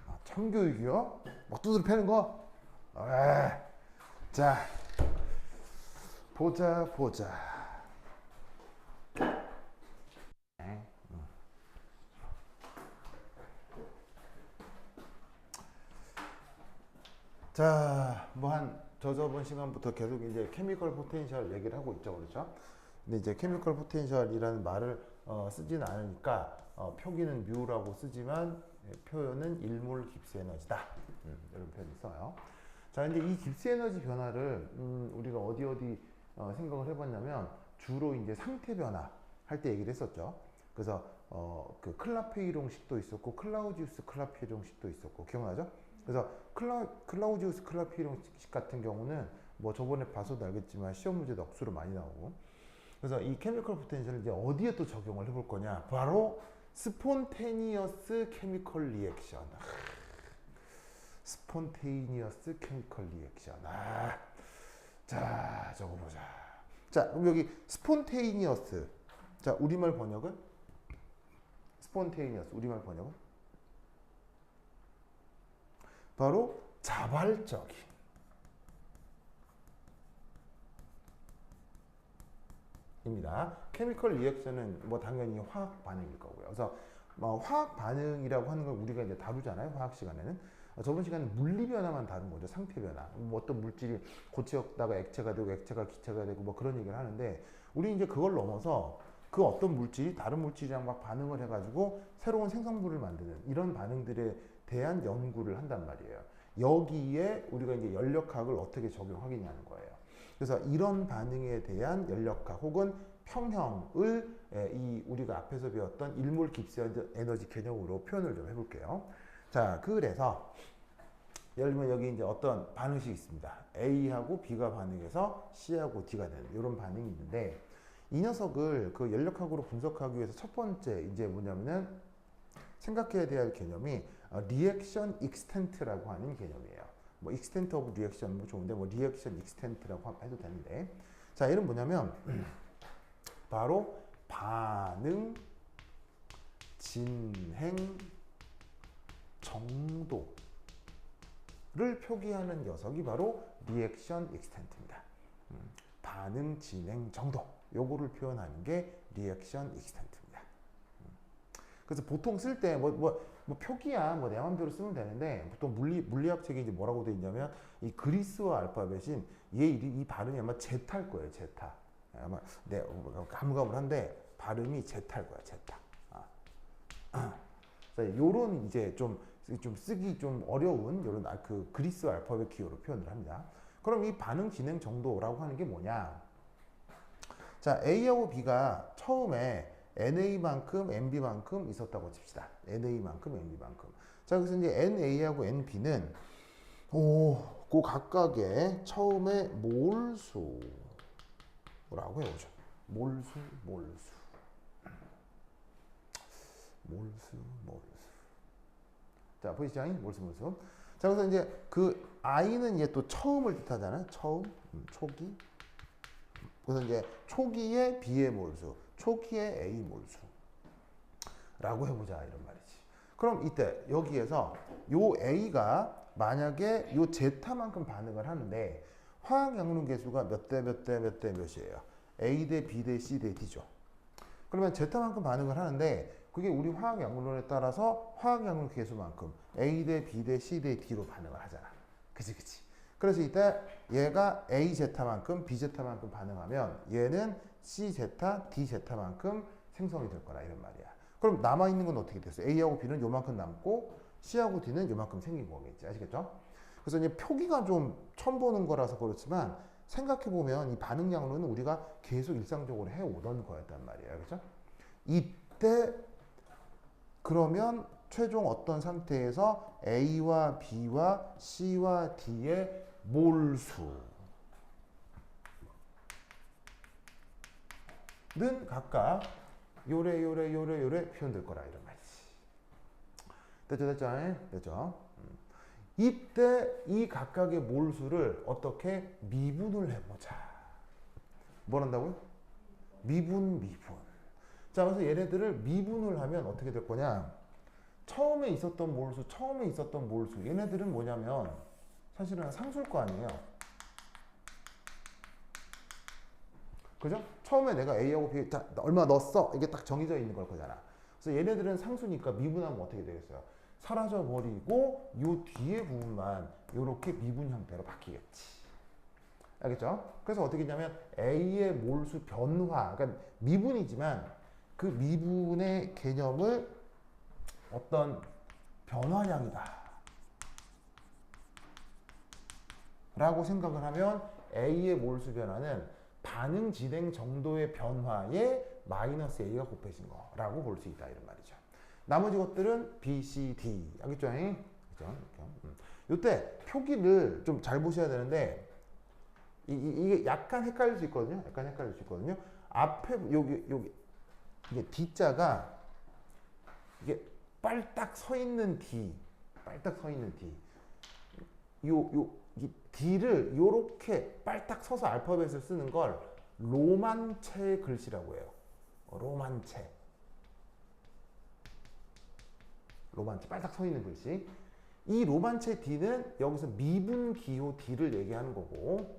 아, 참교육이요? 막 두드려 패는 거? 에. 자, 보자. 자, 뭐 저번 시간부터 계속 이제 케미컬 포텐셜 얘기를 하고 있죠, 그렇죠? 근데 이제 케미컬 포텐셜이라는 말을 쓰지는 않으니까 표기는 뮤라고 쓰지만 표현은 1몰 깁스 에너지다. 이런 표현을 써요. 자, 이제 이 깁스 에너지 변화를 우리가 어디 생각을 해봤냐면 주로 이제 상태 변화 할 때 얘기를 했었죠. 그래서 그 클라페이롱식도 있었고 클라우지우스 클라페이롱식도 있었고 기억나죠? 그래서 클라우지우스 클라페이롱식 같은 경우는 뭐 저번에 봐서도 알겠지만 시험 문제도 억수로 많이 나오고, 그래서 이 케미컬 포텐셜을 이제 어디에 또 적용을 해볼 거냐, 바로 스폰테니어스 케미컬 리액션. 스폰테이니어스 케미컬 리액션. 자, 적어보자. 자, 그럼 여기 스폰테이니어스. 자, 우리말 번역은? 스폰테이니어스, 우리말 번역은? 바로 자발적인. 입니다. 케미컬 리액션은 뭐 당연히 화학 반응일 거고요. 그래서 화학 반응이라고 하는 걸 우리가 이제 다루잖아요, 화학 시간에는. 저번 시간은 물리 변화만 다룬 거죠. 상태 변화. 뭐 어떤 물질이 고체였다가 액체가 되고 액체가 기체가 되고 뭐 그런 얘기를 하는데, 우리 이제 그걸 넘어서 그 어떤 물질이 다른 물질이랑 막 반응을 해가지고 새로운 생성물을 만드는 이런 반응들에 대한 연구를 한단 말이에요. 여기에 우리가 이제 연력학을 어떻게 적용하겠냐는 거예요. 그래서 이런 반응에 대한 연력학 혹은 평형을 우리가 앞에서 배웠던 1몰 깁스 에너지 개념으로 표현을 좀 해볼게요. 자, 그래서 예를 들면 여기 이제 어떤 반응식이 있습니다. A하고 B가 반응해서 C하고 D가 되는 이런 반응이 있는데, 이 녀석을 그 연력학으로 분석하기 위해서 첫 번째 이제 뭐냐면은 생각해야 될 개념이 리액션 익스텐트라고 하는 개념이에요. 뭐 익스텐트 오브 리액션 뭐 좋은데 뭐 리액션 익스텐트라고 해도 되는데, 자, 얘는 뭐냐면 바로 반응 진행 정도를 표기하는 녀석이 바로 리액션 익스텐트입니다. 반응 진행 정도, 요거를 표현하는 게 리액션 익스텐트입니다. 그래서 보통 쓸 때 뭐 표기야 뭐 내 맘대로 쓰면 되는데, 보통 물리학 책에 이제 뭐라고 돼 있냐면 이 그리스어 알파벳인 이 발음이 아마 제타일 거예요. 제타. 아마 가물가물한데 발음이 제타일 거야. 제타. 요런 이제 좀 쓰기 좀 어려운 요런 그 그리스 알파벳 기호로 표현을 합니다. 그럼 이 반응 진행 정도라고 하는 게 뭐냐? 자, A하고 B가 처음에 NA만큼 NB만큼 있었다고 칩시다. NA만큼 NB만큼. 자, 그래서 이제 NA하고 NB는 그 각각의 처음에 몰수라고 해보죠. 몰수. 자, 보이시죠? 몰수. 자, 그래서 이제 그 I는 이제 또 처음을 뜻하잖아요. 처음, 초기. 그래서 이제 초기의 B의 몰수, 초기의 A 몰수라고 해보자 이런 말이지. 그럼 이때 여기에서 요 A가 만약에 요 제타만큼 반응을 하는데 화학 양론 계수가 몇 대 몇이에요? A 대 B 대 C 대 D죠. 그러면 제타만큼 반응을 하는데 그게 우리 화학 양론에 따라서 화학 양론 계수만큼 A 대 B 대 C 대 D로 반응을 하잖아. 그치. 그래서 이때 얘가 A 제타만큼 B 제타만큼 반응하면 얘는 C 제타, D 제타만큼 생성이 될 거라 이런 말이야. 그럼 남아있는 건 어떻게 됐어? A하고 B는 요만큼 남고 C하고 D는 요만큼 생긴 거겠지. 아시겠죠? 그래서 이제 표기가 좀 처음 보는 거라서 그렇지만 생각해보면 이 반응 양론은 우리가 계속 일상적으로 해오던 거였단 말이에요. 그죠? 이때 그러면 최종 어떤 상태에서 A와 B와 C와 D의 몰수는 각각 요래 표현될 거라 이런 말이지. 됐죠? 이때 이 각각의 몰수를 어떻게 미분을 해보자. 뭘 한다고요? 미분. 자, 그래서 얘네들을 미분을 하면 어떻게 될 거냐? 처음에 있었던 몰수 얘네들은 뭐냐면 사실은 상수일 거 아니에요. 그죠? 처음에 내가 A하고 B 얼마 넣었어? 이게 딱 정해져 있는 걸 거잖아. 그래서 얘네들은 상수니까 미분하면 어떻게 되겠어요? 사라져 버리고 요 뒤에 부분만 이렇게 미분 형태로 바뀌겠지. 알겠죠? 그래서 어떻게 했냐면 A의 몰수 변화, 그러니까 미분이지만 그 미분의 개념을 어떤 변화량이다 라고 생각을 하면 A의 몰수 변화는 반응 진행 정도의 변화에 마이너스 A가 곱해진 거라고 볼 수 있다 이런 말이죠. 나머지 것들은 B, C, D 알겠죠? 그죠? 이때 표기를 좀 잘 보셔야 되는데 이게 약간 헷갈릴 수 있거든요. 앞에 여기 이게 D자가 이게 빨딱 서 있는 D, 이 D를 요렇게 빨딱 서서 알파벳을 쓰는 걸 로만체 글씨라고 해요. 로만체 빨딱 서 있는 글씨. 이 로만체 D는 여기서 미분 기호 D를 얘기하는 거고,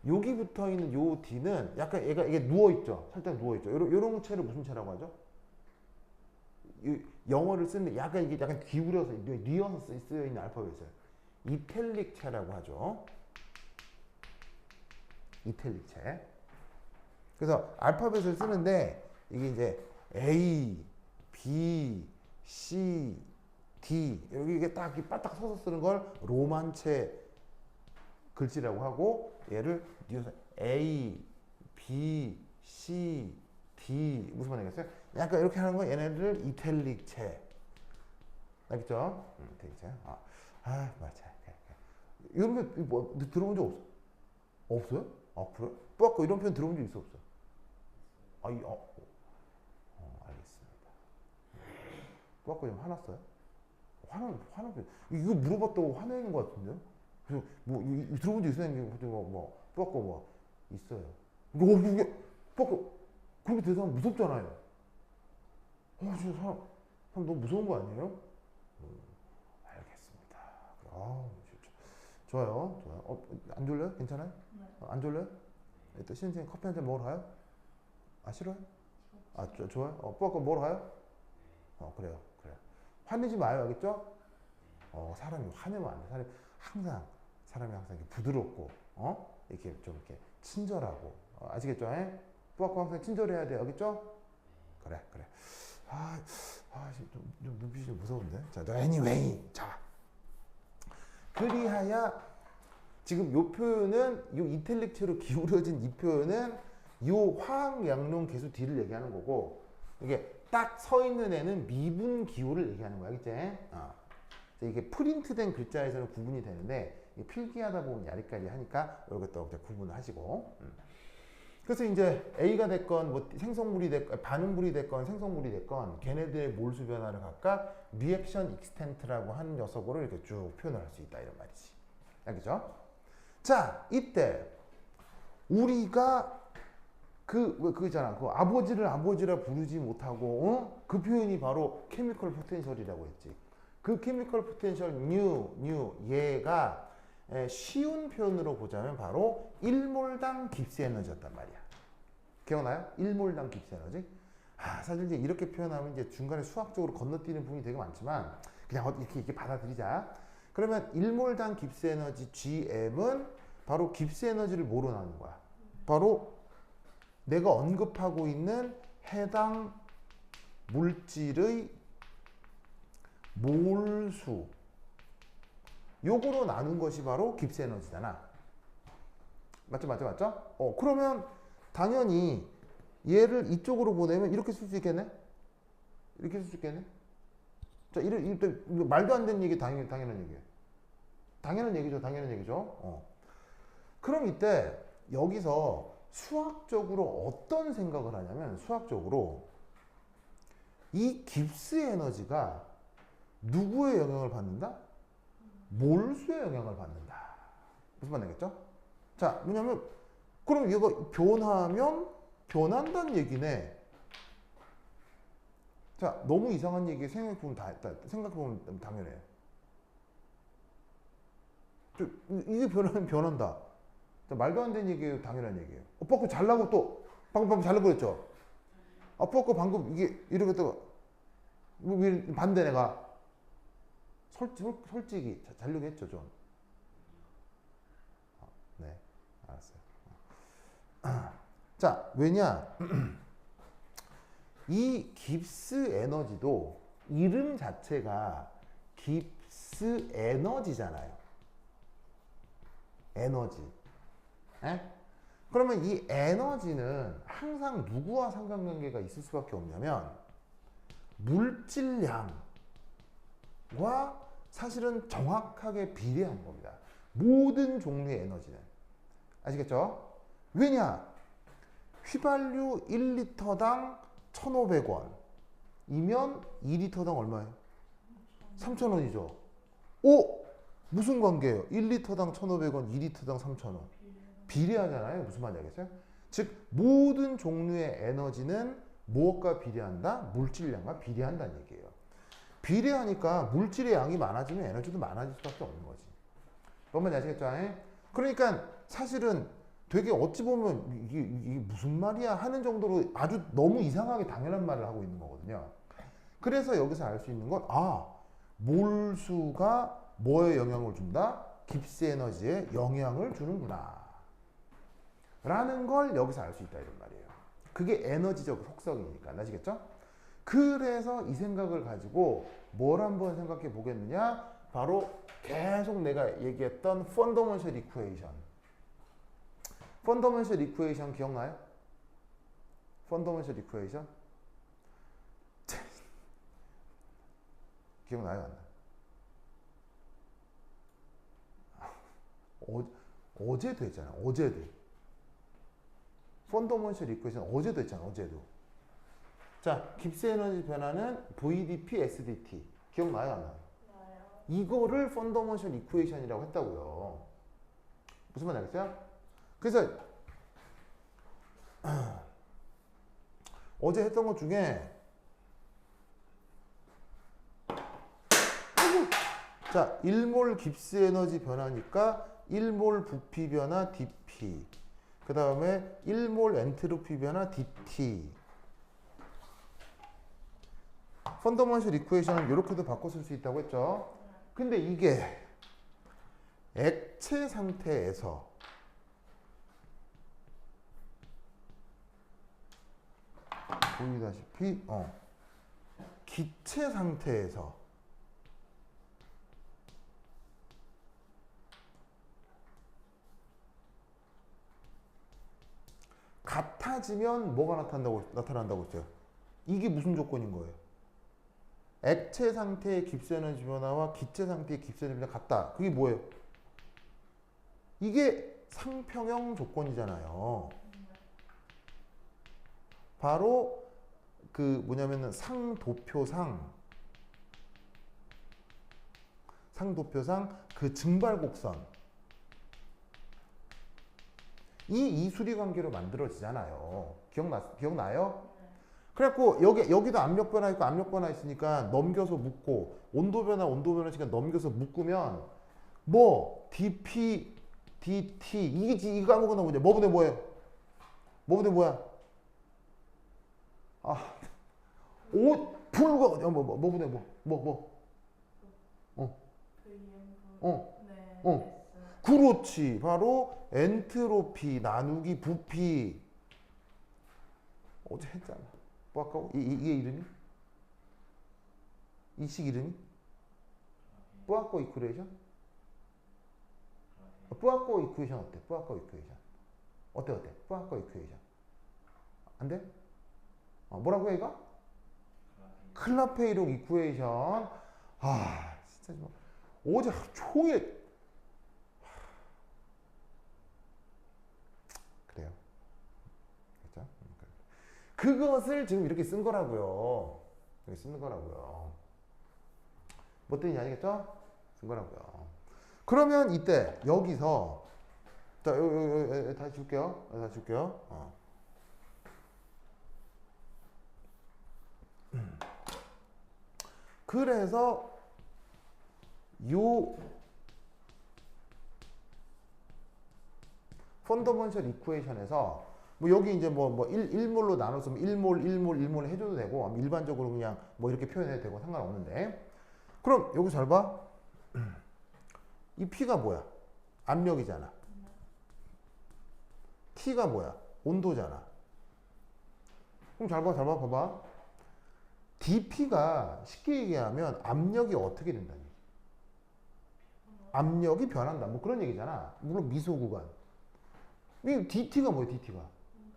여기 붙어 있는 요 D는 약간 이게 누워 있죠. 살짝 누워 있죠. 요런 체를 무슨 체라고 하죠? 영어를 쓰는데 약간 이게 약간 기울여서 뉘어서 쓰여 있는 알파벳을 이탈릭 체라고 하죠. 이탈릭 체. 그래서 알파벳을 쓰는데 이게 이제 A, B, C, D 여기 이게 딱 바닥 서서 쓰는 걸 로만체 글씨라고 하고, 얘를 뉘어서 A, B, C, D 무슨 말이겠어요? 약간 이렇게 하는 거 얘네들 이탈릭 체. 알겠죠? 이탈릭 체. 맞아. 이런 표 뭐 들어본 적 없어? 없어요? 그래? 뽀아까 이런 표현 들어본 적 있어 없어? 알겠습니다. 뽀아까 좀 화났어요? 화난 표 이거 물어봤다고 화내는 것 같은데요? 그래서 뭐 들어본 적 있어요? 뽀아까 뭐 있어요. 이게 뽀아까 그렇게 대답하면 무섭잖아요. 진짜 사람 너무 무서운 거 아니에요? 알겠습니다. 진짜. 좋아요. 안 졸려요? 괜찮아요? 네. 안 졸려요? 이따 신생 커피 한 잔 먹으러 가요? 싫어요? 좋아요? 뽀아까 먹으러 가요? 그래요. 화내지 마요. 알겠죠? 사람이 화내면 안 돼. 사람이 항상 이렇게 부드럽고, 이렇게 좀 이렇게 친절하고, 아시겠죠? 뽀아까 항상 친절해야 돼. 알겠죠? 그래. 좀 눈빛이 좀 무서운데. 자, anyway. 자. 그리하여 지금 요 표현은 요 이탈릭체로 기울어진 이 표현은 요 화학 양론 계수 D를 얘기하는 거고, 이게 딱 서 있는 애는 미분 기호를 얘기하는 거야. 알겠지? 이게 프린트된 글자에서는 구분이 되는데 필기하다 보면 야리까리 하니까 이것도 구분을 하시고. 그래서 이제 A가 됐건 뭐 생성물이 됐건 반응물이 됐건 생성물이 됐건 걔네들의 몰수 변화를 각각 리액션 익스텐트라고 하는 녀석으로 이렇게 쭉 표현을 할 수 있다 이런 말이지. 알겠죠? 자, 이때 우리가 그잖아. 그 아버지를 아버지라 부르지 못하고 그 표현이 바로 케미컬 포텐셜이라고 했지. 그 케미컬 포텐셜 뉴 얘가 쉬운 표현으로 보자면 바로 1몰당 깁스 에너지였단 말이야. 기억나요? 1몰당 깁스 에너지? 사실 이제 이렇게 표현하면 이제 중간에 수학적으로 건너뛰는 부분이 되게 많지만 그냥 이렇게 받아들이자. 그러면 1몰당 깁스 에너지 GM은 바로 깁스 에너지를 뭐로 나누는 거야? 바로 내가 언급하고 있는 해당 물질의 몰수 요거로 나눈 것이 바로 깁스 에너지잖아. 맞죠? 그러면 당연히 얘를 이쪽으로 보내면 이렇게 쓸 수 있겠네? 자, 이런 말도 안 되는 얘기 당연한 얘기예요. 당연한 얘기죠. 그럼 이때 여기서 수학적으로 어떤 생각을 하냐면 수학적으로 이 깁스 에너지가 누구의 영향을 받는다? 몰수의 영향을 받는다. 무슨 말이겠죠? 자, 뭐냐면 그럼 얘가 변하면 변한다는 얘기네. 자, 너무 이상한 얘기 생각해보면 생각해보면 당연해요. 이게 변하면 변한다. 자, 말도 안 되는 얘기예요. 당연한 얘기예요. 오빠 거 잘나고 또 방금 잘나고 그랬죠. 아빠 거 방금 이게 이렇게 또 반대 내가 솔직히 잘려고 했죠 좀. 네, 알았어요. 자, 왜냐? 이 깁스 에너지도 이름 자체가 깁스 에너지잖아요. 에너지. 에? 그러면 이 에너지는 항상 누구와 상관관계가 있을 수밖에 없냐면 물질량과 사실은 정확하게 비례한 겁니다. 모든 종류의 에너지는. 아시겠죠? 왜냐? 휘발유 1리터당 1,500원 이면 2리터당 얼마예요? 3,000원이죠. 오! 무슨 관계예요? 1리터당 1,500원, 2리터당 3,000원. 비례하잖아요. 무슨 말인지 알겠어요? 즉 모든 종류의 에너지는 무엇과 비례한다? 물질량과 비례한다는 얘기예요. 비례하니까 물질의 양이 많아지면 에너지도 많아질 수밖에 없는 거지. 뭔 말인지 아시겠죠? 그러니까 사실은 되게 어찌 보면 이게 무슨 말이야 하는 정도로 아주 너무 이상하게 당연한 말을 하고 있는 거거든요. 그래서 여기서 알 수 있는 건 몰수가 뭐에 영향을 준다? 깁스 에너지에 영향을 주는구나 라는 걸 여기서 알 수 있다 이런 말이에요. 그게 에너지적 속성이니까. 아시겠죠? 그래서 이 생각을 가지고 뭘 한번 생각해 보겠느냐? 바로 계속 내가 얘기했던 펀더멘셜 이퀘이션. 펀더멘셜 이퀘이션 기억나요? 펀더멘셜 이퀘이션? 기억나요? 안 나요? 어제도 했잖아. 어제도. 펀더멘셜 이퀘이션 어제도 했잖아. 어제도. 자, 깁스 에너지 변화는 VDP, SDT. 기억나요? 안 나요? 이거를 펀더멘셜 이퀘이션이라고 했다고요. 무슨 말 알겠어요? 그래서 어제 했던 것 중에 자, 1몰 깁스 에너지 변화니까 1몰 부피 변화 dP 그 다음에 1몰 엔트로피 변화 dt 펀더멘셜 이퀘이션을 이렇게도 바꿔 쓸 수 있다고 했죠. 근데 이게 액체 상태에서 보이다시피 기체 상태에서 같아지면 뭐가 나타난다고 했어요? 이게 무슨 조건인 거예요? 액체 상태의 깁스 에너지 변화와 기체 상태의 깁스 에너지 변화가 같다. 그게 뭐예요? 이게 상평형 조건이잖아요. 바로 그 뭐냐면은 상도표상 그 증발곡선 이 이수리 관계로 만들어지잖아요. 기억나요? 그래갖고 여기도 압력 변화 있고 압력 변화 있으니까 넘겨서 묶고 온도 변화 시간 넘겨서 묶으면 뭐 dP, dt 이거 아무거나 뭐냐? 뭐분의 뭐예요? 뭐분의 뭐야? 불과 뭐분의 그렇지. 바로 엔트로피 나누기 부피. 어제 했잖아. 뭐 아까 이게 이름이? 이 식 이름이? 뿌아꼬 이쿠에이션? 뿌아꼬 이쿠에이션 어때? 뿌아꼬 이쿠에이션 어때? 뿌아꼬 이쿠에이션 안 돼? 뭐라고 해 이거? 클라페이록 이쿠에이션. 진짜 좀 어제 하루 종일 그래요. 그렇죠? 그것을 지금 이렇게 쓴 거라고요. 이렇게 쓰는 거라고요. 뭐 뜻인지 아시겠죠? 쓴 거라고요. 그러면 이때 여기서 자, 다시 줄게요. 다시 줄게요. 그래서 요 펀더먼셜 이쿠에이션에서 뭐 여기 이제 뭐 1몰로 나눠서 1몰 해줘도 되고 일반적으로 그냥 뭐 이렇게 표현해도 되고 상관없는데 그럼 여기 잘 봐. 이 P가 뭐야? 압력이잖아. T가 뭐야? 온도잖아. 그럼 잘 봐, 봐봐. dP가 쉽게 얘기하면 압력이 어떻게 된다니? 압력이 변한다. 뭐 그런 얘기잖아. 물론 미소 구간. 이 dT가 뭐야, dT가?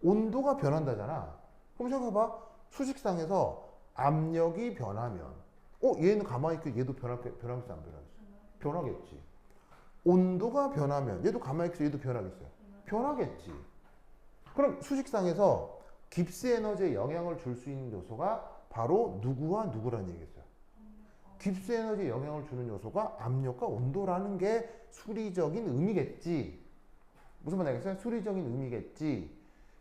온도가 변한다잖아. 그럼 생각해봐. 수식상에서 압력이 변하면, 얘는 가만히 있고 얘도 변하겠어, 안 변하겠어? 변하겠지. 온도가 변하면, 얘도 가만히 있어, 얘도 변하겠어요? 변하겠지. 그럼 수식상에서 깁스 에너지에 영향을 줄 수 있는 요소가 바로 누구와 누구라는 얘기겠어요. 깁스 에너지에 영향을 주는 요소가 압력과 온도라는 게 수리적인 의미겠지. 무슨 말 알겠어요? 수리적인 의미겠지.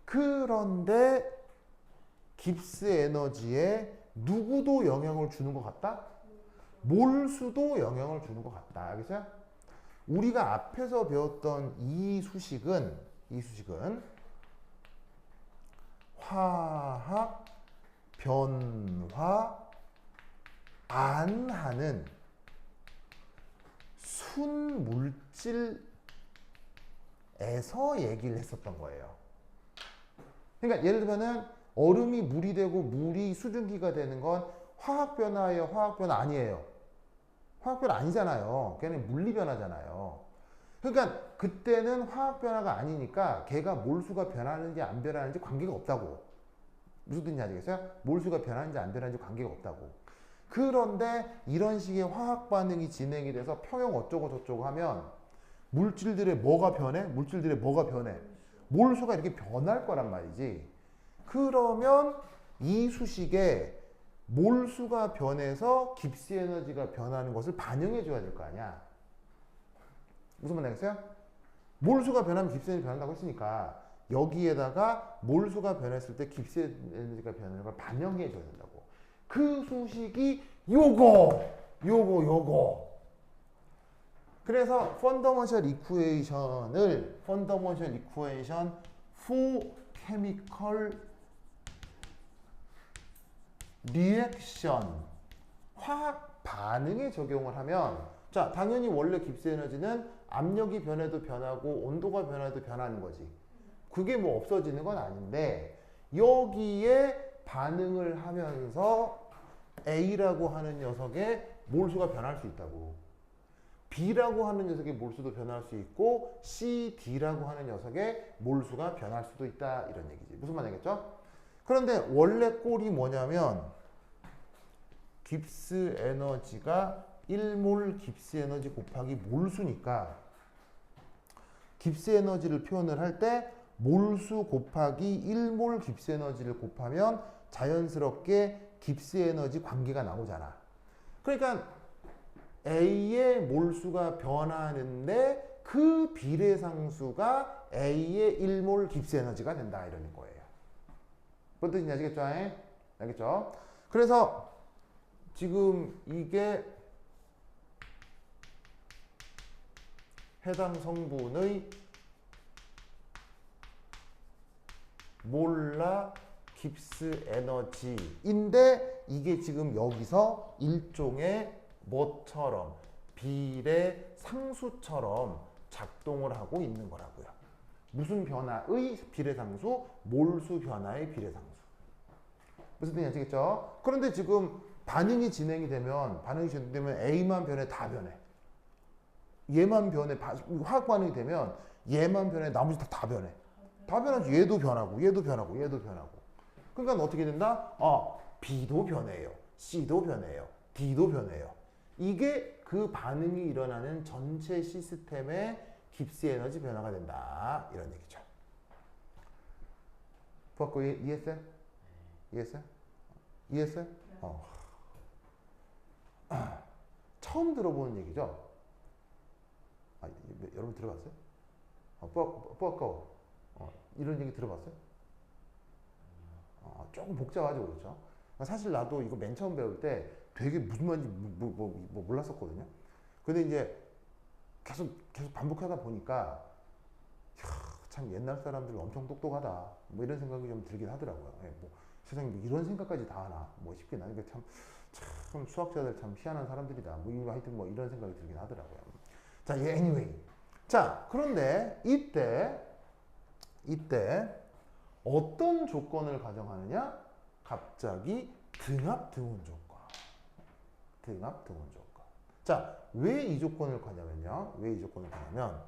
그런데 깁스 에너지에 누구도 영향을 주는 것 같다? 몰수도 영향을 주는 것 같다. 알겠어요? 우리가 앞에서 배웠던 이 수식은 화학 변화 안 하는 순물질에서 얘기를 했었던 거예요. 그러니까 예를 들면은 얼음이 물이 되고 물이 수증기가 되는 건 화학 변화예요, 화학 변화 아니에요? 화학 변화 아니잖아요. 걔는 물리 변화잖아요. 그러니까 그때는 화학 변화가 아니니까 걔가 몰수가 변하는지 안 변하는지 관계가 없다고. 무슨 뜻인지 아시겠어요? 몰수가 변하는지 안 변하는지 관계가 없다고. 그런데 이런 식의 화학 반응이 진행이 돼서 평형 어쩌고 저쩌고 하면 물질들의 뭐가 변해? 몰수가 이렇게 변할 거란 말이지. 그러면 이 수식에 몰수가 변해서 깁스 에너지가 변하는 것을 반영해 줘야 될 거 아니야. 무슨 말 알겠어요? 몰수가 변하면 깁스 에너지 변한다고 했으니까 여기에다가 몰수가 변했을 때 깁스 에너지가 변하는 걸 반영해 줘야 된다고. 그 수식이 요거. 그래서 펀더먼셜 이쿠에이션 for chemical 리액션 화학 반응에 적용을 하면 자 당연히 원래 깁스 에너지는 압력이 변해도 변하고 온도가 변해도 변하는 거지. 그게 뭐 없어지는 건 아닌데 여기에 반응을 하면서 A라고 하는 녀석의 몰수가 변할 수 있다고. B라고 하는 녀석의 몰수도 변할 수 있고 C, D라고 하는 녀석의 몰수가 변할 수도 있다 이런 얘기지. 무슨 말이겠죠? 그런데 원래 꼴이 뭐냐면 깁스 에너지가 1몰 깁스 에너지 곱하기 몰수니까 깁스 에너지를 표현을 할 때 몰수 곱하기 1몰 깁스 에너지를 곱하면 자연스럽게 깁스 에너지 관계가 나오잖아. 그러니까 A의 몰수가 변하는데 그 비례상수가 A의 1몰 깁스 에너지가 된다 이러는 거예요. 뭔 뜻인지 아시겠죠? 알겠죠? 그래서 지금 이게 해당 성분의 몰라 깁스 에너지인데 이게 지금 여기서 일종의 뭐처럼 비례 상수처럼 작동을 하고 있는 거라고요. 무슨 변화의 비례상수? 몰수 변화의 비례상수. 무슨 뜻인지 아시겠죠? 그런데 지금 반응이 진행이 되면 A만 변해, 다 변해. 얘만 변해, 화학 반응이 되면 얘만 변해, 나머지 다 변해. 다 변하지. 얘도 변하고, 얘도 변하고, 얘도 변하고. 그러니까 어떻게 된다? B도 변해요. C도 변해요. D도 변해요. 이게 그 반응이 일어나는 전체 시스템의 깁스 에너지 변화가 된다. 이런 얘기죠. 부학고 이해했어요? 이해했어요? 이해했어요? 처음 들어보는 얘기죠? 여러분 들어봤어요? 부학고 이런 얘기 들어봤어요? 조금 복잡하죠, 그렇죠? 사실 나도 이거 맨 처음 배울 때 되게 무슨 말인지 몰랐었거든요. 근데 이제 계속 반복하다 보니까 참 옛날 사람들 엄청 똑똑하다 뭐 이런 생각이 좀 들긴 하더라고요. 예, 뭐 세상에 뭐 이런 생각까지 다 하나 뭐 싶긴 하니까 참 수학자들 참 희한한 사람들이다 뭐 하여튼 뭐 이런 생각이 들긴 하더라고요. 자, 예, anyway. 자, 그런데 이때 어떤 조건을 가정하느냐? 갑자기 등합 등원 조건. 등합 등원 조건. 자, 왜 이 조건을 가냐면요. 왜 이 조건을 가냐면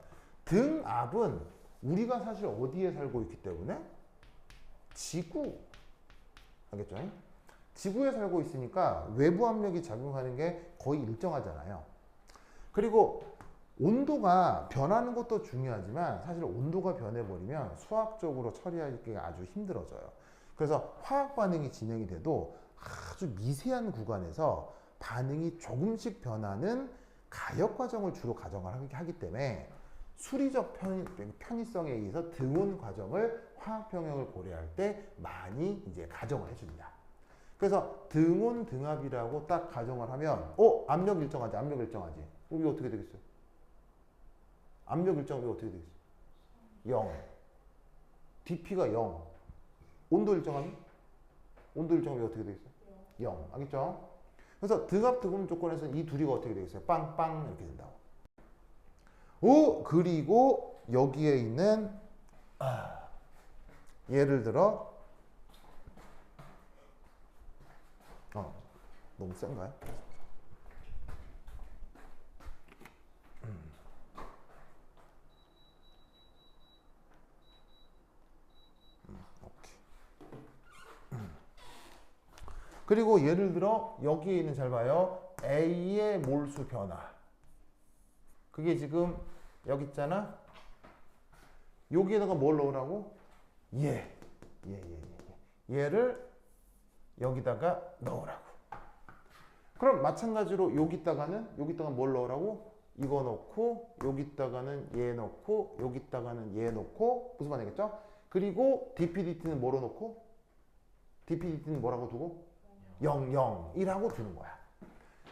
등압은 우리가 사실 어디에 살고 있기 때문에 지구. 알겠죠? 지구에 살고 있으니까 외부 압력이 작용하는 게 거의 일정하잖아요. 그리고 온도가 변하는 것도 중요하지만 사실 온도가 변해버리면 수학적으로 처리하기가 아주 힘들어져요. 그래서 화학 반응이 진행이 돼도 아주 미세한 구간에서 반응이 조금씩 변하는 가역 과정을 주로 가정을 하기 때문에 수리적 편의성에 의해서 등온 과정을 화학 평형을 고려할 때 많이 이제 가정을 해줍니다. 그래서 등온 등압이라고 딱 가정을 하면 압력 일정하지. 이거 어떻게 되겠어요? 압력 일정 이거 어떻게 되겠어요? 0. dp가 0. 온도 일정하면? 온도 일정이 어떻게 되겠어요? 0. 알겠죠? 그래서 등압 등온 조건에서는 이 둘이가 어떻게 되겠어요? 빵빵 이렇게 된다고. 그리고 여기에 있는 예를 들어 너무 센가요? 그리고 예를 들어 여기에 있는 잘 봐요. A의 몰수 변화. 그게 지금 여기 있잖아. 여기에다가 뭘 넣으라고? 얘를 여기다가 넣으라고. 그럼 마찬가지로 여기다가 뭘 넣으라고? 이거 넣고 여기다가는 얘 넣고 여기다가는 얘 넣고 무슨 말이겠죠? 그리고 dpdt는 뭐로 넣고? dpdt는 뭐라고 두고? 0, 1하고 두는 거야.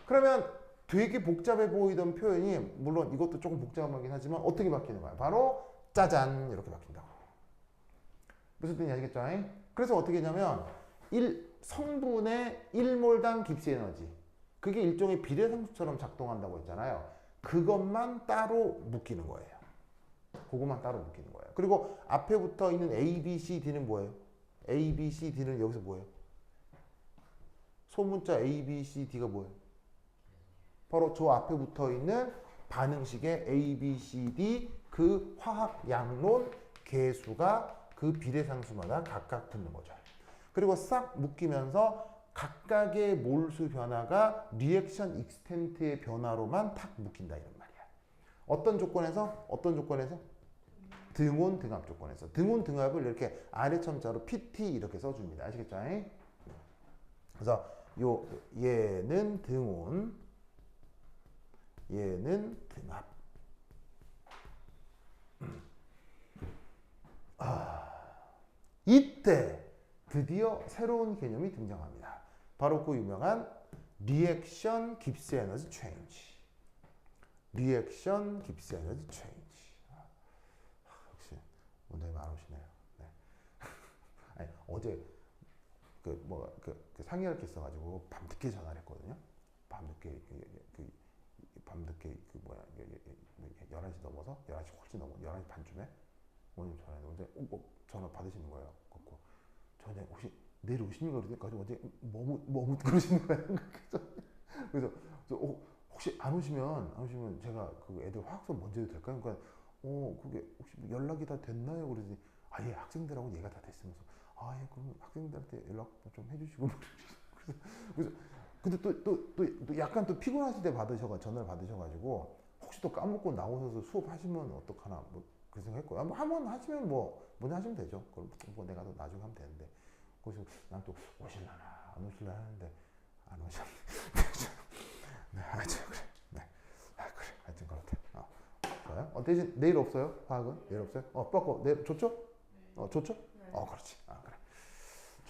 그러면 되게 복잡해 보이던 표현이 물론 이것도 조금 복잡하긴 하지만 어떻게 바뀌는 거야? 바로 짜잔 이렇게 바뀐다고. 무슨 뜻인지 알겠죠? 그래서 어떻게 했냐면 성분의 1몰당 깁스 에너지 그게 일종의 비례상수처럼 작동한다고 했잖아요. 그것만 따로 묶이는 거예요. 그것만 따로 묶이는 거예요. 그리고 앞에 붙어 있는 A, B, C, D는 뭐예요? A, B, C, D는 여기서 뭐예요? 소문자 A, B, C, D가 뭐예요? 바로 저 앞에 붙어 있는 반응식의 A, B, C, D 그 화학 양론 개수가 그 비례상수마다 각각 붙는 거죠. 그리고 싹 묶이면서 각각의 몰수 변화가 리액션 익스텐트의 변화로만 탁 묶인다 이런 말이야. 어떤 조건에서? 등온 등압 조건에서. 등온 등압을 이렇게 아래 첨자로 PT 이렇게 써줍니다. 아시겠죠? 그래서 얘는 등온, 얘는 등압. 이때 드디어 새로운 개념이 등장합니다. 바로 그 유명한 리액션 깁스 에너지 체인지. 리액션 깁스 에너지 체인지. 역시 문제가 많으시네요. 네. 아니, 어제 그 상의할 게 있어가지고 밤늦게 전화를 했거든요. 밤늦게 11시 넘어서 11시 훨씬 넘어 11시 반쯤에 오늘 전화했는데 전화 받으시는 거예요. 그래서 전화 혹시 내일 오십니까? 그러니까 어제 뭐 그러시는 거예요. 그래서 혹시 안 오시면 제가 그 애들 화학서 먼저 해도 될까요? 그러니까 그게 혹시 연락이 다 됐나요? 그러더니 예, 학생들하고 얘가 다 됐으면서 예, 그럼 학생들한테 연락 좀 해주시고 그래서 근데 또 약간 또 피곤하실 때 전화를 받으셔가지고 혹시 또 까먹고 나오셔서 수업하시면 어떡하나 뭐 그 생각했고요. 한번 하시면 먼저 하시면 되죠. 그럼 뭐 내가 또 나중에 하면 되는데 그래서 난 또 오실라나 안 오실라나 하는데 안 오셨네. 네, 하여튼 그래. 네, 그래. 하여튼 그렇다. 좋아요. 대신 내일 없어요? 화학은? 내일 없어요? 내일 좋죠? 좋죠? 그렇지. 그래.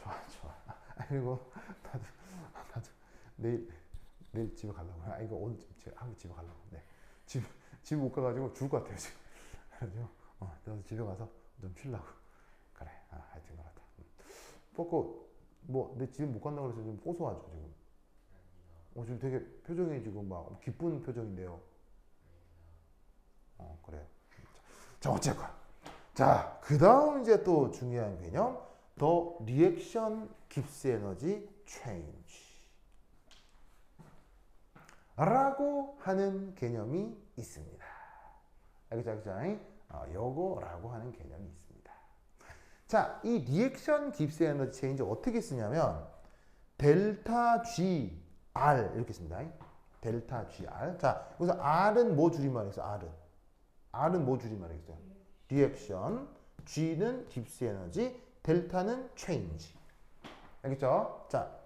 좋아. 그리고 나도 내일 집에 가려고. 이거 오늘 집에 가려고. 네. 집 못 가가지고 죽을 것 같아요 지금. 그래가지고 나도 집에 가서 좀 쉬려고. 그래. 하여튼 그렇다. 뽀꼬 내 집에 못 간다고 그래서 좀 고소하죠 지금. 지금 되게 표정이 지금 막 기쁜 표정인데요. 그래요. 자, 어쨌건. 자, 그 다음 이제 또 중요한 개념. The reaction gives energy change. 라고 하는 개념이 있습니다. 알겠죠? 요거라고 하는 개념이 있습니다. 자, 이 리액션 깁스 에너지 체인지 어떻게 쓰냐면 델타 G R 이렇게 씁니다. 델타 G R. 자, 여기서 R은 뭐 줄임말이겠어요? R은 뭐 줄임말이겠어요? 리액션. G는 깁스 에너지. 델타는 체인지. 알겠죠? 자,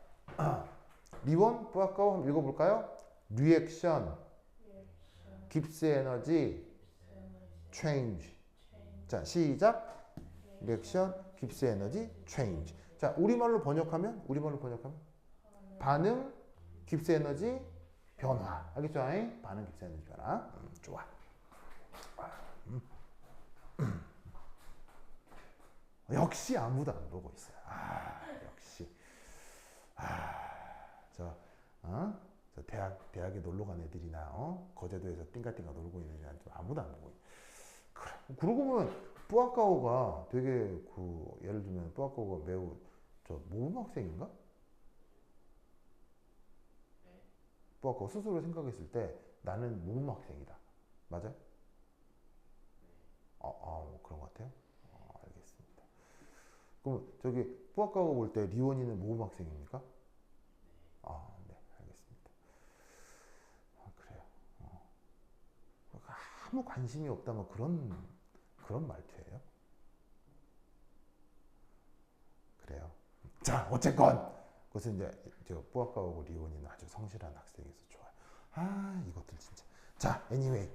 리원 뿌아까오 한번 읽어볼까요? 리액션 깁스 에너지 체인지. 자, 시작. 리액션 깁스 에너지 체인지. 자, 우리말로 번역하면 반응 깁스 에너지 변화. 알겠죠? 반응 깁스 에너지 변화. 좋아. 역시 아무도 안 보고 있어요. 역시. 저 대학에 놀러 간 애들이나 거제도에서 띵가띵가 놀고 있는 애들 아무도 안 보고 있어요. 그래. 그러고 보면 뿌아까오가 되게 예를 들면 뿌아까오가 매우 모범학생인가? 뿌아까오 스스로 생각했을 때 나는 모범학생이다. 맞아요? 그런 것 같아요. 알겠습니다. 그럼 저기 뿌아까오 볼 때 리원이는 모범학생입니까? 네, 알겠습니다. 그래요. 아무 관심이 없다면 그런 말투예요. 그래요. 자, 어쨌건 그것은 이제 뿌아까오고 리온이는 아주 성실한 학생이어서 좋아요. 이것들 진짜. 자, anyway.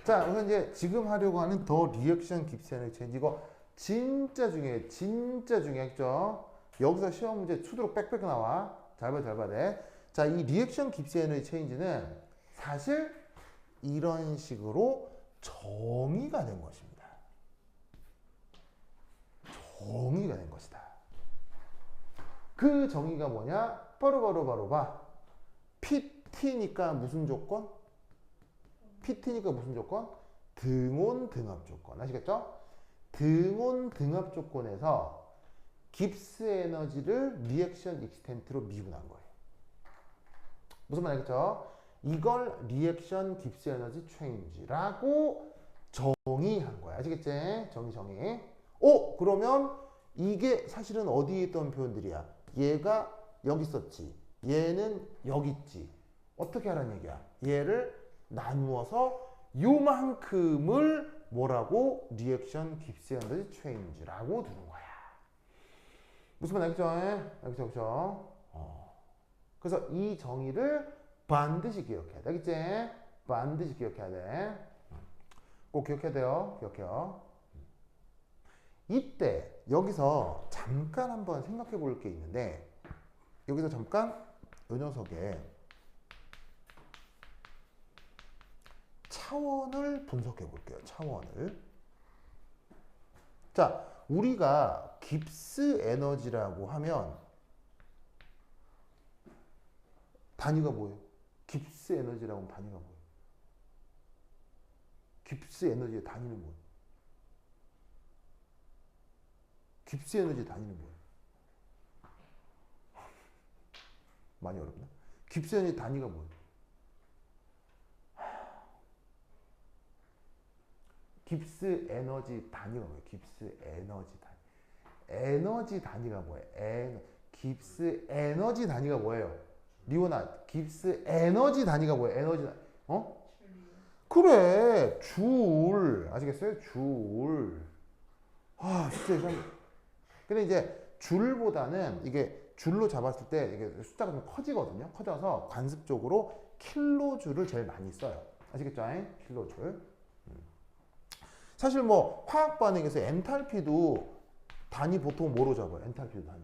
자, 그래서 이제 지금 하려고 하는 더 리액션 깁스 에너지 체인지 이거 진짜 중요해. 진짜 중요했죠. 여기서 시험 문제 추도록 빽빽 나와. 잘 봐. 자, 이 리액션 깁스 에너지 체인지는 사실 이런 식으로 정의가 된 것입니다. 정의가 된 것이다. 그 정의가 뭐냐? 바로 봐. PT니까 무슨 조건? PT니까 무슨 조건? 등온 등압 조건. 아시겠죠? 등온 등압 조건에서 깁스 에너지를 리액션 익스텐트로 미분한 거예요. 무슨 말 알겠죠? 이걸 리액션 깁스 에너지 체인지라고 정의한 거야. 아시겠지? 정의. 그러면 이게 사실은 어디에 있던 표현들이야? 얘가 여기 있었지. 얘는 여기 있지. 어떻게 하라는 얘기야? 얘를 나누어서 요만큼을 뭐라고? 리액션 깁스 에너지 체인지라고 두는 거야. 무슨 말 알겠죠? 알겠죠? 그래서 이 정의를 반드시 기억해야 돼. 알겠지? 반드시 기억해야 돼. 꼭 기억해야 돼요. 기억해요. 이때 여기서 잠깐 한번 생각해 볼 게 있는데 여기서 잠깐 이 녀석의 차원을 분석해 볼게요. 차원을. 자, 우리가 깁스 에너지라고 하면 단위가 뭐예요? 깁스 에너지라고 하면 단위가 뭐예요? 깁스 에너지의 단위는 뭐예요? 깁스 에너지 단위는 뭐예요? 많이 어렵나? 깁스 에너지 단위가 뭐예요? 깁스 에너지 단위가 뭐예요? 깁스 에너지 단위. 에너지 단위가 뭐예요? 깁스 에너지 단위가 뭐예요? 리오나, 깁스 에너지 단위가 뭐예요? 에너지 단위. 그래, 줄. 아시겠어요? 줄. 진짜 참. 근데 이제 줄보다는 이게 줄로 잡았을 때 이게 숫자가 좀 커지거든요. 커져서 관습적으로 킬로줄을 제일 많이 써요. 아시겠죠? 킬로줄. 사실 뭐 화학 반응에서 엔탈피도 단위 보통 뭐로 잡아요? 엔탈피 단위.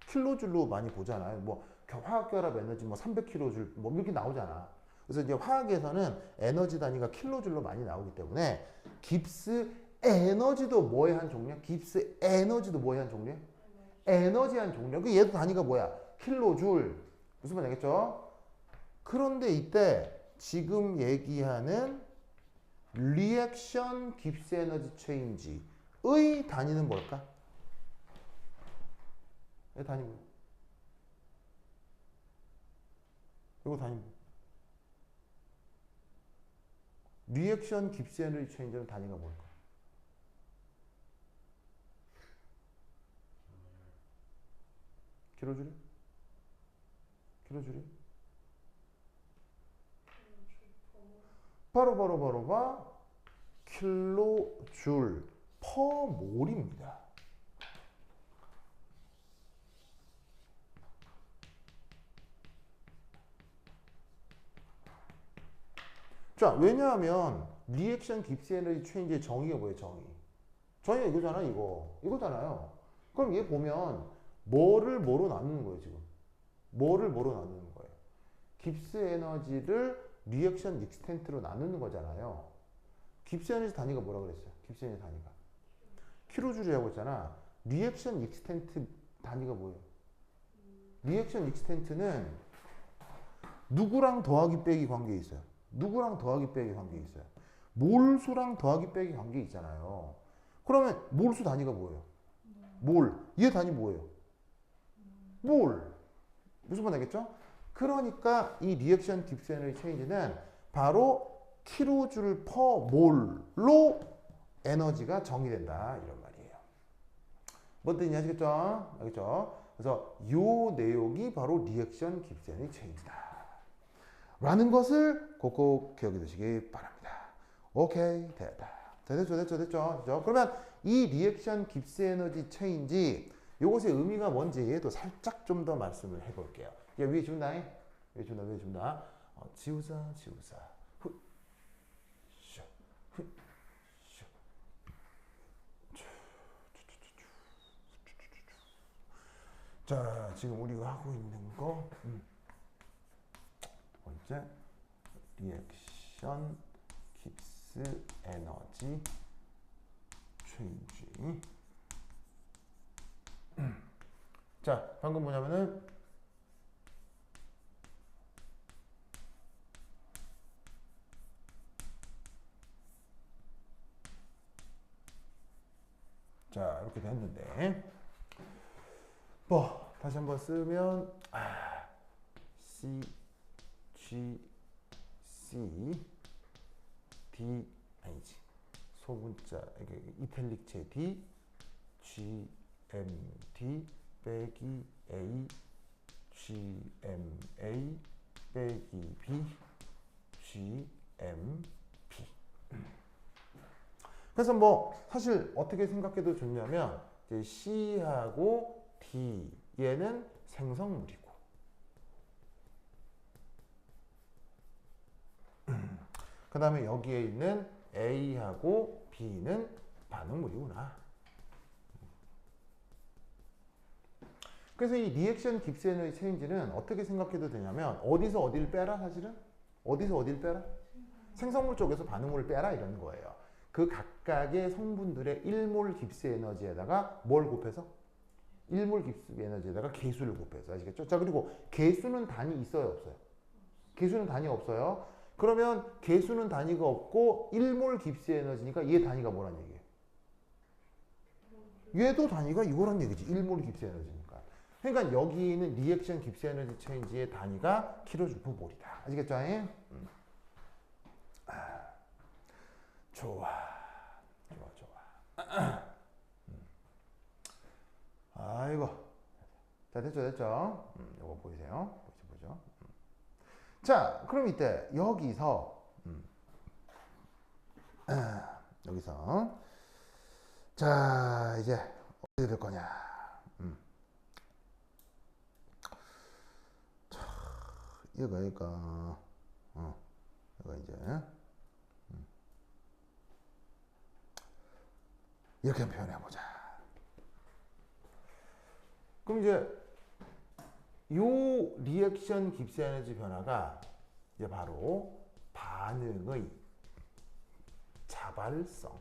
킬로줄로 많이 보잖아요. 뭐 화학결합 에너지 뭐 300kJ 뭐 이렇게 나오잖아. 그래서 이제 화학에서는 에너지 단위가 킬로줄로 많이 나오기 때문에 깁스 에너지도 뭐의 한 종류야? 깁스 에너지도 뭐의 한 종류야? 에너지 한 종류야. 그 얘도 단위가 뭐야? 킬로줄. 무슨 말 알겠죠? 그런데 이때 지금 얘기하는 리액션 깁스 에너지 체인지의 단위는 뭘까? 얘 단위 뭐야? 이거 단위 뭐야? 리액션 깁스 에너지 체인지는 단위가 뭘까? 킬로줄이? 킬로줄이? 바로 킬로줄 퍼 몰입니다. 자, 왜냐하면 리액션 깁스 에너지 체인지의 정의가 뭐예요? 정의가 이거잖아, 이거잖아요. 그럼 얘 보면 뭐를 뭐로 나누는 거예요, 지금? 뭐를 뭐로 나누는 거예요? 깁스 에너지를 리액션 익스텐트로 나누는 거잖아요. 깁스 에너지 단위가 뭐라 그랬어요? 깁스 에너지 단위가 킬로줄이라고 했잖아. 리액션 익스텐트 단위가 뭐예요? 리액션 익스텐트는 누구랑 더하기 빼기 관계에 있어요. 누구랑 더하기 빼기 관계에 있어요. 몰수랑 더하기 빼기 관계에 있잖아요. 그러면 몰수 단위가 뭐예요? 몰. 얘 단위 뭐예요? 몰. 무슨 말 알겠죠? 그러니까 이 리액션 깁스 에너지 체인지는 바로 킬로줄 퍼 몰로 에너지가 정의된다 이런 말이에요. 뭔 뜻인지 아시겠죠? 알겠죠? 그래서 요 내용이 바로 리액션 깁스 에너지 체인지다 라는 것을 꼭꼭 기억해 두시기 바랍니다. 오케이, 됐다. 됐죠. 그러면 이 리액션 깁스 에너지 체인지 요것의 의미가 뭔지도 살짝 좀 더 말씀을 해볼게요. 야, 위에 준다. 지우자. 후, 쇼, 후, 쇼. 자, 지금 우리가 하고 있는 거, 두 번째, 리액션 깁스 에너지 체인지. 자, 방금 뭐냐면은 자, 이렇게 됐는데 뭐 다시 한번 쓰면 C G C D 아니지 소문자 이게 이탈릭체 D G M D 빼기 A G M A 빼기 B G M P. 그래서 뭐 사실 어떻게 생각해도 좋냐면 이제 C하고 D 얘는 생성물이고 그 다음에 여기에 있는 A하고 B는 반응물이구나. 그래서 이 리액션 깁스 에너지 체인지는 어떻게 생각해도 되냐면 어디서 어디를 빼라 사실은? 어디서 어디를 빼라? 생성물 쪽에서 반응물을 빼라 이런 거예요. 그 각각의 성분들의 1몰 깁스 에너지에다가 뭘 곱해서? 1몰 깁스 에너지에다가 개수를 곱해서 아시겠죠? 자, 그리고 개수는 단위 있어요 없어요? 개수는 단위 없어요. 그러면 개수는 단위가 없고 1몰 깁스 에너지니까 얘 단위가 뭐란 얘기예요? 얘도 단위가 이거란 얘기지. 1몰 깁스 에너지니까. 그러니까 여기 있는 리액션 깁스 에너지 체인지의 단위가 킬로줄 퍼 몰이다. 아시겠죠? 좋아. 아이고. 자, 됐죠? 이거 보이세요? 보죠. 자, 그럼 이때 여기서 자, 이제 어떻게 될 거냐? 자, 이거 이제 이렇게 표현해 보자. 그럼 이제 요 리액션 깁스 에너지 변화가 이제 바로 반응의 자발성을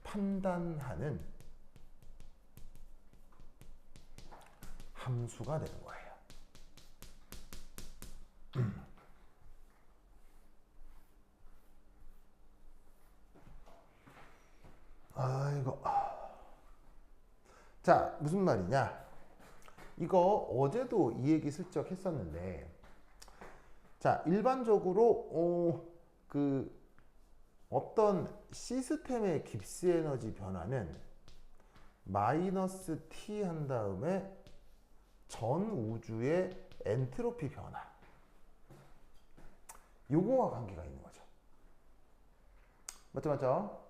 판단하는 함수가 되는 거예요. 아이고. 자, 무슨 말이냐? 이거 어제도 이 얘기 슬쩍 했었는데, 자, 일반적으로 어떤 시스템의 깁스 에너지 변화는 마이너스 t 한 다음에 전 우주의 엔트로피 변화, 요거와 관계가 있는 거죠. 맞죠?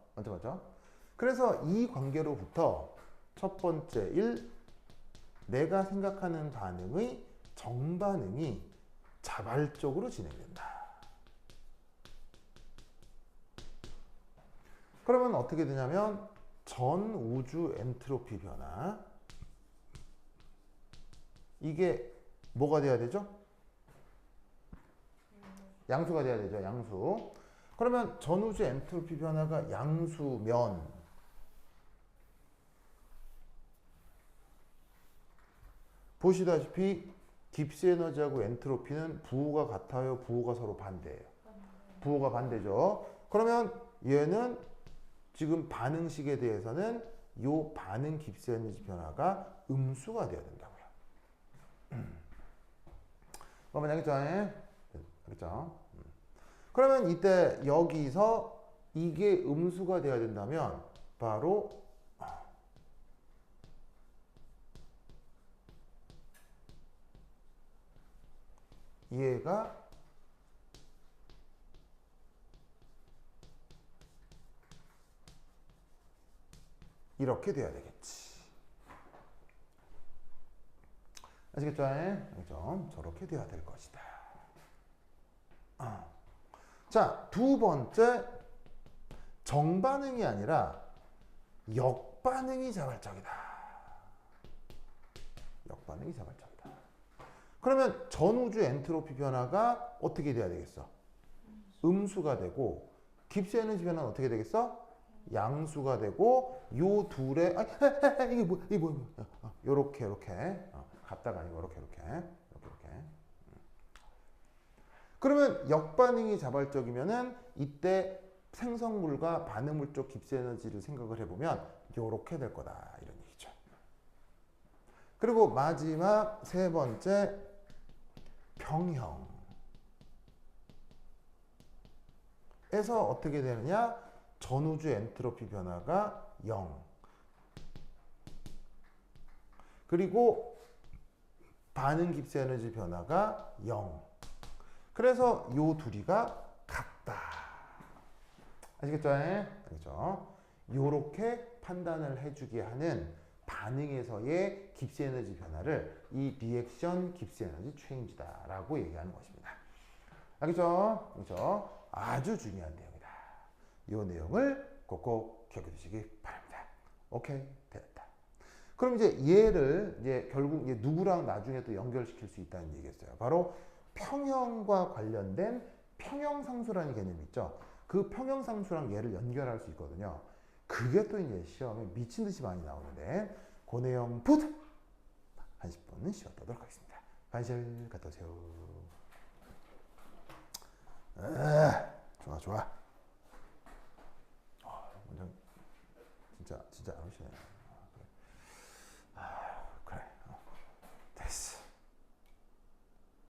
그래서 이 관계로부터 첫 번째 1, 내가 생각하는 반응의 정반응이 자발적으로 진행된다. 그러면 어떻게 되냐면 전 우주 엔트로피 변화, 이게 뭐가 돼야 되죠? 양수가 돼야 되죠. 양수. 그러면 전 우주 엔트로피 변화가 양수면 보시다시피 깁스 에너지하고 엔트로피는 부호가 같아요? 부호가 서로 반대예요? 부호가 반대죠. 그러면 얘는 지금 반응식에 대해서는 이 반응 깁스 에너지 변화가 음수가 되어야 된다고요. 그러면 알겠죠? 알겠죠? 그러면 이때 여기서 이게 음수가 되어야 된다면 바로 얘가 이렇게 돼야 되겠지. 아시겠죠? 알겠죠? 저렇게 돼야 될 것이다. 자, 두 번째, 정반응이 아니라 역반응이 자발적이다. 역반응이 자발적이다. 그러면 전우주 엔트로피 변화가 어떻게 돼야 되겠어? 음수가 되고, 깁스 에너지 변화는 어떻게 되겠어? 양수가 되고, 요 둘의 이게 뭐 요렇게 같다가 아니고 요렇게. 그러면 역반응이 자발적이면은 이때 생성물과 반응물 쪽 깁스 에너지를 생각을 해보면 요렇게 될 거다, 이런 얘기죠. 그리고 마지막 세 번째, 평형에서 어떻게 되느냐? 전우주 엔트로피 변화가 0. 그리고 반응 깁스 에너지 변화가 0. 그래서 요 둘이가 같다. 아시겠죠? 알겠죠? 요렇게 판단을 해주게 하는 반응에서의 깁스 에너지 변화를 이 리액션 깁스 에너지 체인지다라고 얘기하는 것입니다. 알겠죠? 그렇죠? 아주 중요한 내용이다. 이 내용을 꼭꼭 기억해 두시기 바랍니다. 오케이, 됐다. 그럼 이제 얘를 이제 결국 이제 누구랑 나중에 또 연결시킬 수 있다는 얘기겠어요. 바로 평형과 관련된 평형상수라는 개념이 있죠. 그 평형상수랑 얘를 연결할 수 있거든요. 그게 또 이제 시험에 미친 듯이 많이 나오는데 그 내용부터 한 10분 쉬어보도록 하겠습니다. 간실 갔다 오세요. 좋아. 원장 진짜 안 오시네.